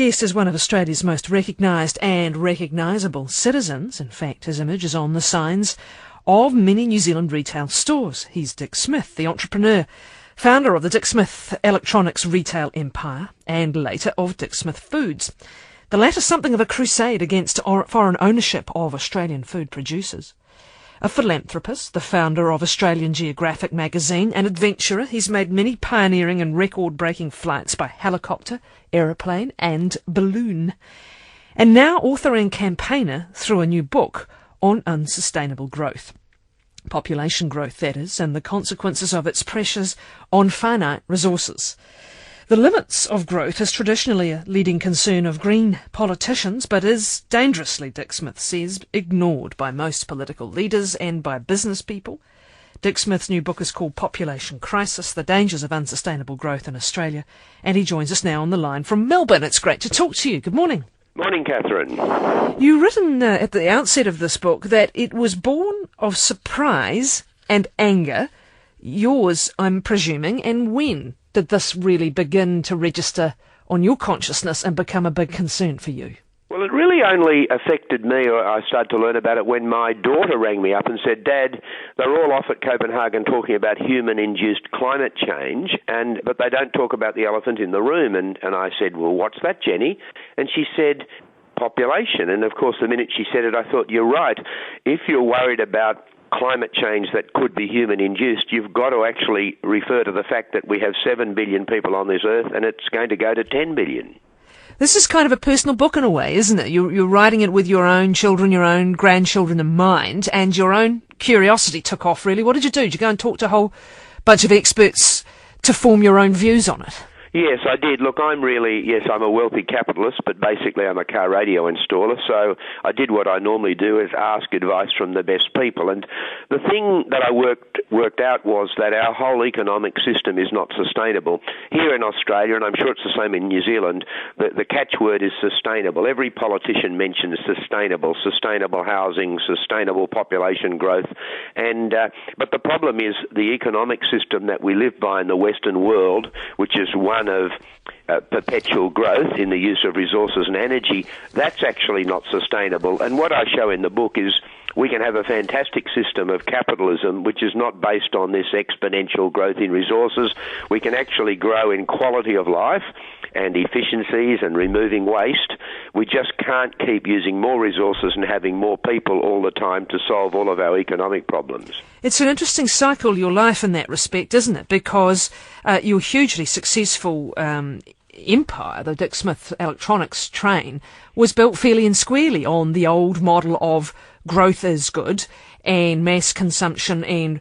guest is one of Australia's most recognised and recognisable citizens. In fact, his image is on the signs of many New Zealand retail stores. He's Dick Smith, the entrepreneur, founder of the Dick Smith electronics retail empire, and later of Dick Smith Foods. The latter something of a crusade against foreign ownership of Australian food producers. A philanthropist, the founder of Australian Geographic magazine, an adventurer, he's made many pioneering and record-breaking flights by helicopter, aeroplane and balloon. And now author and campaigner through a new book on unsustainable growth. Population growth, that is, and the consequences of its pressures on finite resources. The limits of growth is traditionally a leading concern of Green politicians, but is dangerously, Dick Smith says, ignored by most political leaders and by business people. Dick Smith's new book is called Population Crisis, The Dangers of Unsustainable Growth in Australia, and he joins us now on the line from Melbourne. It's great to talk to you. Good morning. Morning, Catherine. You've written at the outset of this book that it was born of surprise and anger, yours, I'm presuming, and when did this really begin to register on your consciousness and become a big concern for you? Well, it really only affected me, or I started to learn about it when my daughter rang me up and said, Dad, they're all off at Copenhagen talking about human-induced climate change, but they don't talk about the elephant in the room. And I said, well, what's that, Jenny? And she said, population. And, of course, the minute she said it, I thought, you're right. If you're worried about climate change that could be human-induced, you've got to actually refer to the fact that we have 7 billion people on this earth and it's going to go to 10 billion. This is kind of a personal book in a way, isn't it? You're writing it with your own children, your own grandchildren in mind, and your own curiosity took off, really. What did you do? Did you go and talk to a whole bunch of experts to form your own views on it? Yes, I did. Look, I'm a wealthy capitalist, but basically I'm a car radio installer, so I did what I normally do, is ask advice from the best people. And the thing that I worked out was that our whole economic system is not sustainable. Here in Australia, and I'm sure it's the same in New Zealand, the catchword is sustainable. Every politician mentions sustainable housing, sustainable population growth. But the problem is the economic system that we live by in the Western world, which is one of perpetual growth in the use of resources and energy, that's actually not sustainable. And what I show in the book is we can have a fantastic system of capitalism which is not based on this exponential growth in resources. We can actually grow in quality of life and efficiencies and removing waste. We just can't keep using more resources and having more people all the time to solve all of our economic problems. It's an interesting cycle, your life, in that respect, isn't it? Because your hugely successful empire, the Dick Smith electronics train, was built fairly and squarely on the old model of growth is good and mass consumption and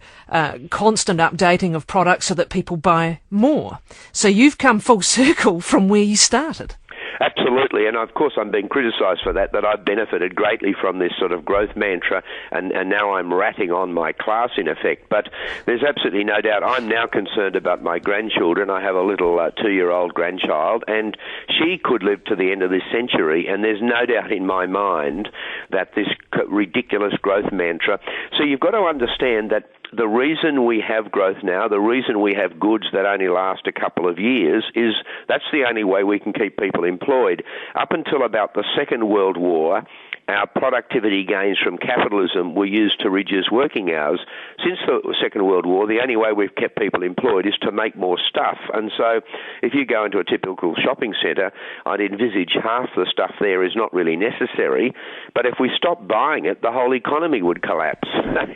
constant updating of products so that people buy more. So you've come full circle from where you started. Absolutely, and of course I'm being criticised for that I've benefited greatly from this sort of growth mantra, and now I'm ratting on my class in effect. But there's absolutely no doubt I'm now concerned about my grandchildren. I have a little 2-year-old grandchild, and she could live to the end of this century, and there's no doubt in my mind that this ridiculous growth mantra. So you've got to understand that the reason we have growth now, the reason we have goods that only last a couple of years, is that's the only way we can keep people employed. Up until about the Second World War, our productivity gains from capitalism were used to reduce working hours. Since the Second World War, the only way we've kept people employed is to make more stuff. And so if you go into a typical shopping centre, I'd envisage half the stuff there is not really necessary. But if we stopped buying it, the whole economy would collapse.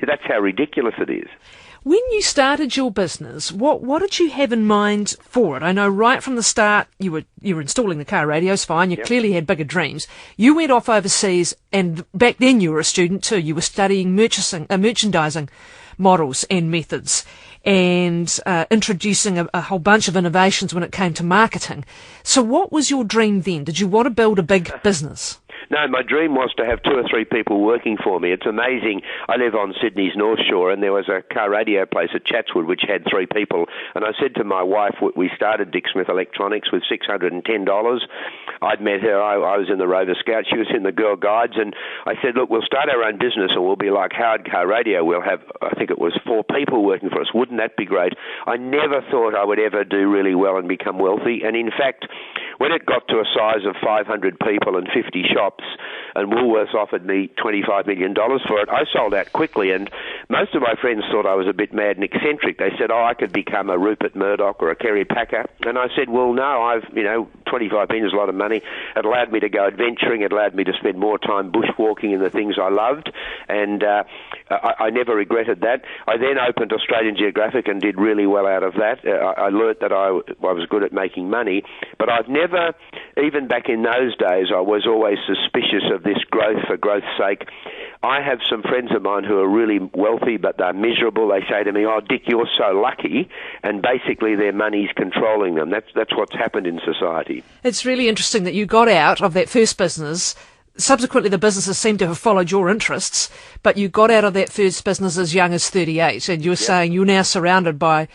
That's how ridiculous it is. When you started your business, what did you have in mind for it? I know right from the start you were installing the car radios, fine. You clearly had bigger dreams. You went off overseas, and back then you were a student too. You were studying merchandising models and methods, and introducing a whole bunch of innovations when it came to marketing. So what was your dream then? Did you want to build a big business? No, my dream was to have 2 or 3 people working for me. It's amazing. I live on Sydney's North Shore, and there was a car radio place at Chatswood which had 3 people. And I said to my wife, we started Dick Smith Electronics with $610. I'd met her. I was in the Rover Scouts. She was in the Girl Guides. And I said, look, we'll start our own business and we'll be like Howard Car Radio. We'll have, I think it was 4 people working for us. Wouldn't that be great? I never thought I would ever do really well and become wealthy. And in fact, when it got to a size of 500 people and 50 shops, and Woolworths offered me $25 million for it, I sold out quickly, and most of my friends thought I was a bit mad and eccentric. They said, I could become a Rupert Murdoch or a Kerry Packer, and I said, well, no, 25 million is a lot of money. It allowed me to go adventuring, it allowed me to spend more time bushwalking in the things I loved, and I never regretted that. I then opened Australian Geographic and did really well out of that. I learnt that I was good at making money, but I've never, even back in those days, I was always suspicious of this growth for growth's sake. I have some friends of mine who are really wealthy, but they're miserable. They say to me, oh, Dick, you're so lucky, and basically their money's controlling them. That's what's happened in society. It's really interesting that you got out of that first business. Subsequently, the businesses seem to have followed your interests, but you got out of that first business as young as 38, and you're saying you're now surrounded by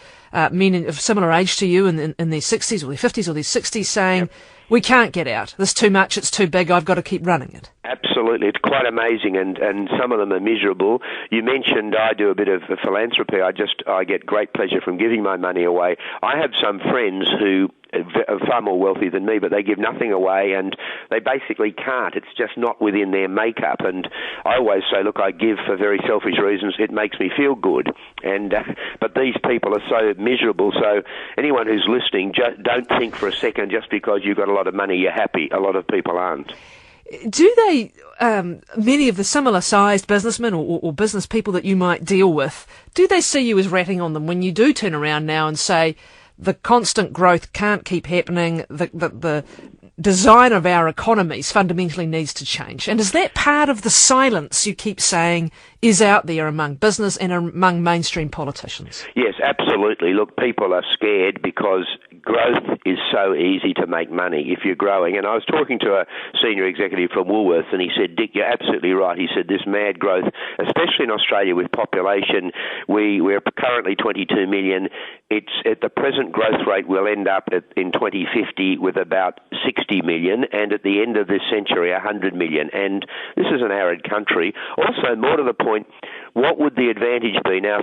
men of similar age to you in their 60s or their 50s or their 60s saying, we can't get out. This is too much, it's too big, I've got to keep running it. Absolutely. It's quite amazing, and some of them are miserable. You mentioned I do a bit of philanthropy. I get great pleasure from giving my money away. I have some friends who are far more wealthy than me, but they give nothing away, and they basically can't. It's just not within their makeup. And I always say, look, I give for very selfish reasons. It makes me feel good. And but these people are so miserable. So anyone who's listening, don't think for a second just because you've got a lot of money, you're happy. A lot of people aren't. Do they, many of the similar-sized businessmen or business people that you might deal with, do they see you as ratting on them when you do turn around now and say, the constant growth can't keep happening, the design of our economies fundamentally needs to change? And is that part of the silence you keep saying is out there among business and among mainstream politicians? Yes, absolutely. Look, people are scared because growth is so easy to make money if you're growing. And I was talking to a senior executive from Woolworths, and he said, Dick, you're absolutely right. He said this mad growth, especially in Australia with population, we're currently 22 million. It's at the present growth rate, we'll end up in 2050 with about 60 million, and at the end of this century, 100 million. And this is an arid country. Also, more to the point, what would the advantage be? Now,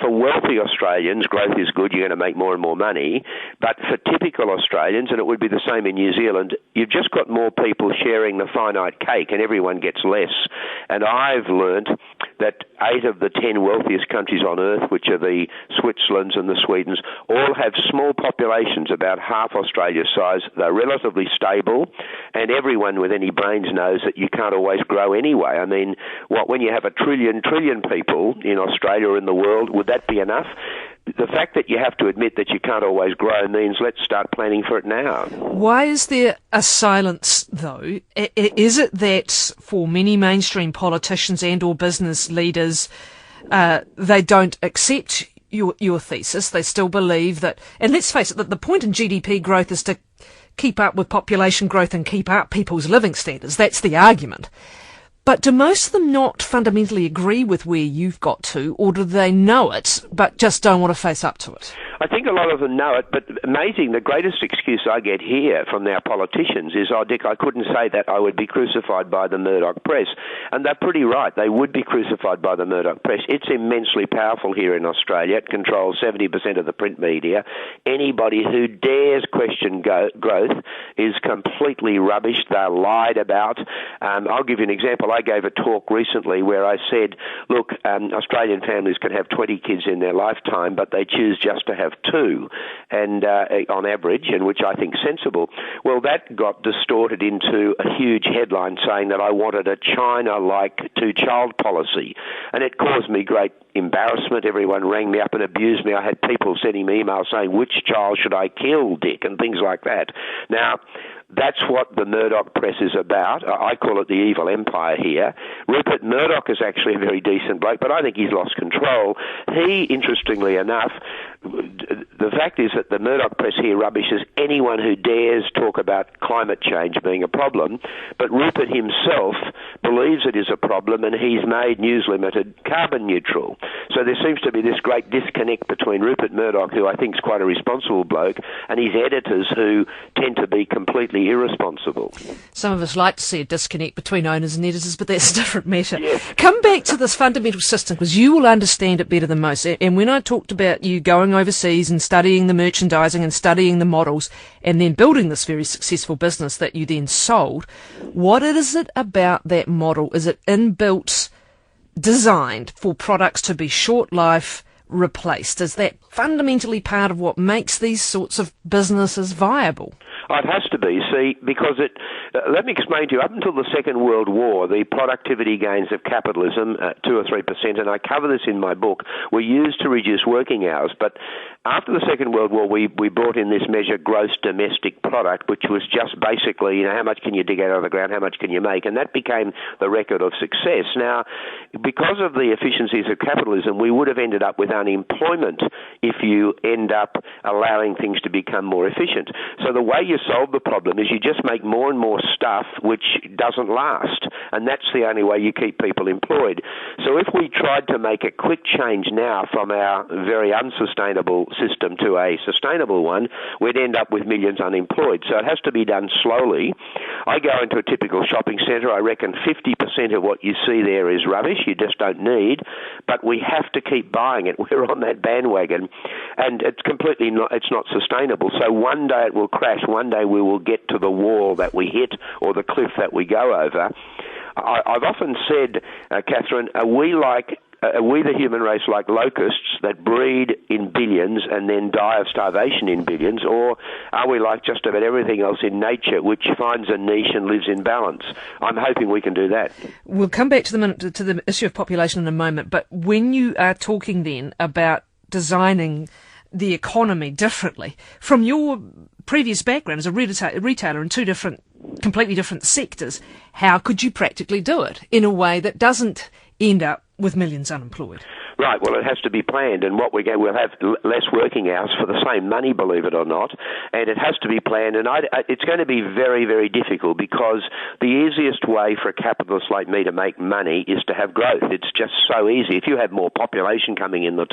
for wealthy Australians, growth is good, you're going to make more and more money, but for typical Australians, and it would be the same in New Zealand, you've just got more people sharing the finite cake and everyone gets less. And I've learnt that 8 of the 10 wealthiest countries on earth, which are the Switzerlands and the Swedens, all have small populations, about half Australia's size. They're relatively stable, and everyone with any brains knows that you can't always grow anyway. I mean, when you have a trillion people in Australia or in the world, would that be enough? The fact that you have to admit that you can't always grow means let's start planning for it now. Why is there a silence, though? Is it that for many mainstream politicians and or business leaders, they don't accept your thesis? They still believe that, and let's face it, that the point in GDP growth is to keep up with population growth and keep up people's living standards. That's the argument. But do most of them not fundamentally agree with where you've got to, or do they know it but just don't want to face up to it? I think a lot of them know it, but amazing, the greatest excuse I get here from our politicians is, oh, Dick, I couldn't say that, I would be crucified by the Murdoch press. And they're pretty right, they would be crucified by the Murdoch press. It's immensely powerful here in Australia. It controls 70% of the print media. Anybody who dares question growth is completely rubbish. They're lied about. I'll give you an example. I gave a talk recently where I said, look, Australian families can have 20 kids in their lifetime, but they choose just to have 2, and on average, and which I think sensible. Well, that got distorted into a huge headline saying that I wanted a China-like 2-child policy, and it caused me great embarrassment. Everyone rang me up and abused me. I had people sending me emails saying, which child should I kill, Dick, and things like that. Now, that's what the Murdoch press is about. I call it the evil empire here. Rupert Murdoch is actually a very decent bloke, but I think he's lost control. He, interestingly enough, the fact is that the Murdoch press here rubbishes anyone who dares talk about climate change being a problem, but Rupert himself believes it is a problem, and he's made News Limited carbon neutral. So there seems to be this great disconnect between Rupert Murdoch, who I think is quite a responsible bloke, and his editors, who tend to be completely irresponsible. Some of us like to see a disconnect between owners and editors, but that's a different matter. Yes. Come back to this fundamental system, because you will understand it better than most. And when I talked about you going going overseas and studying the merchandising and studying the models and then building this very successful business that you then sold. What is it about that model? Is it inbuilt, designed for products to be short life, replaced? Is that fundamentally part of what makes these sorts of businesses viable? Oh, it has to be, see, because let me explain to you, up until the Second World War, the productivity gains of capitalism, 2 or 3%, and I cover this in my book, were used to reduce working hours. But after the Second World War, we brought in this measure, gross domestic product, which was just basically, how much can you dig out of the ground, how much can you make, and that became the record of success. Now, because of the efficiencies of capitalism, we would have ended up with unemployment if you end up allowing things to become more efficient. So the way you solve the problem is you just make more and more stuff which doesn't last, and that's the only way you keep people employed. So if we tried to make a quick change now from our very unsustainable system to a sustainable one, we'd end up with millions unemployed. So it has to be done slowly. I go into a typical shopping centre. I reckon 50% of what you see there is rubbish you just don't need, but we have to keep buying it. We're on that bandwagon, and it's not sustainable. So one day it will crash. One day we will get to the wall that we hit or the cliff that we go over. I've often said, Catherine, are we the human race like locusts that breed in billions and then die of starvation in billions, or are we like just about everything else in nature, which finds a niche and lives in balance? I'm hoping we can do that. We'll come back to the issue of population in a moment, but when you are talking then about designing the economy differently, from your previous background as a retailer in two completely different sectors, how could you practically do it in a way that doesn't end up with millions unemployed? Right, well, it has to be planned, and we'll have less working hours for the same money, believe it or not, and it has to be planned, and it's going to be very, very difficult, because the easiest way for a capitalist like me to make money is to have growth. It's just so easy. If you have more population coming in all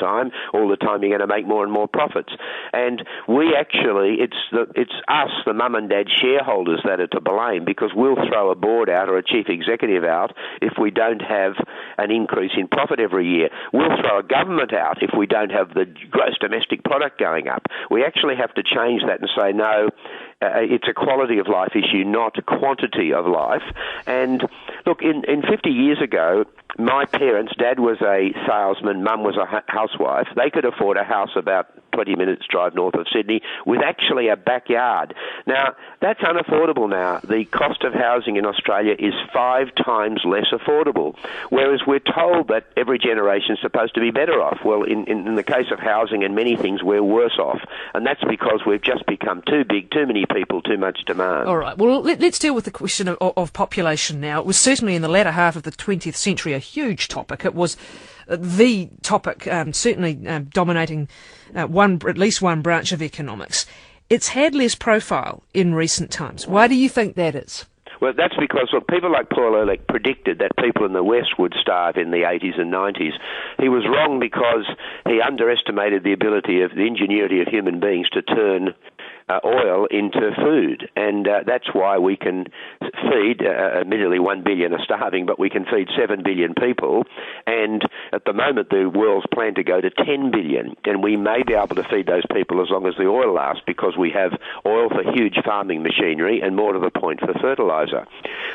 the time, you're going to make more and more profits. And we actually, it's us, the mum and dad shareholders, that are to blame, because we'll throw a board out or a chief executive out if we don't have an increase in profit every year. We'll throw a government out if we don't have the gross domestic product going up. We actually have to change that and say, no, it's a quality of life issue, not a quantity of life. And look, in 50 years ago, my parents, Dad was a salesman, Mum was a housewife. They could afford a house about 20 minutes drive north of Sydney with actually a backyard. Now, that's unaffordable now. The cost of housing in Australia is 5 times less affordable, whereas we're told that every generation is supposed to be better off. Well, in the case of housing and many things, we're worse off, and that's because we've just become too big, too many people, too much demand. All right, well, let's deal with the question of population now. It was certainly in the latter half of the 20th century a huge topic. It was the topic certainly dominating at least one branch of economics. It's had less profile in recent times. Why do you think that is? Well, that's because people like Paul Ehrlich predicted that people in the West would starve in the 80s and 90s. He was wrong because he underestimated the ingenuity of human beings to turn oil into food, and that's why we can feed, admittedly 1 billion are starving, but we can feed 7 billion people, and at the moment the world's planned to go to 10 billion, and we may be able to feed those people as long as the oil lasts, because we have oil for huge farming machinery and, more to the point, for fertiliser.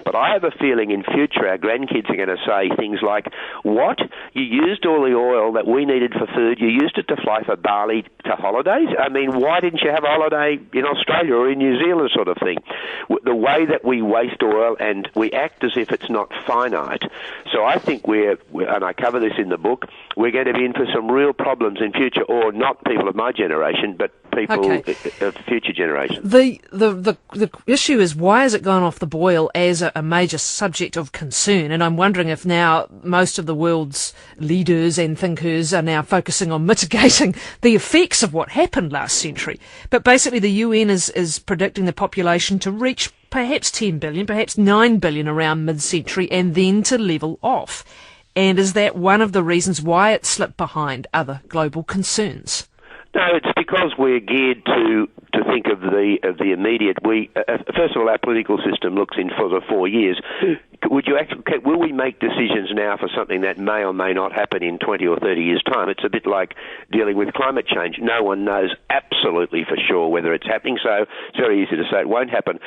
But I have a feeling in future our grandkids are going to say things like, what? You used all the oil that we needed for food, you used it to fly for barley to holidays? I mean, why didn't you have a holiday in Australia or in New Zealand, sort of thing? The way that we waste oil and we act as if it's not finite. So I think and I cover this in the book, we're going to be in for some real problems in future, or not people of my generation, but people of future generations. The issue is, why has it gone off the boil as a major subject of concern? And I'm wondering if now most of the world's leaders and thinkers are now focusing on mitigating the effects of what happened last century. But basically the UN is predicting the population to reach perhaps 10 billion, perhaps 9 billion around mid-century, and then to level off. And is that one of the reasons why it slipped behind other global concerns? No, it's because because we're geared to think of the immediate, we first of all, our political system looks in for the 4 years. Will we make decisions now for something that may or may not happen in 20 or 30 years' time? It's a bit like dealing with climate change. No one knows absolutely for sure whether it's happening, so it's very easy to say it won't happen.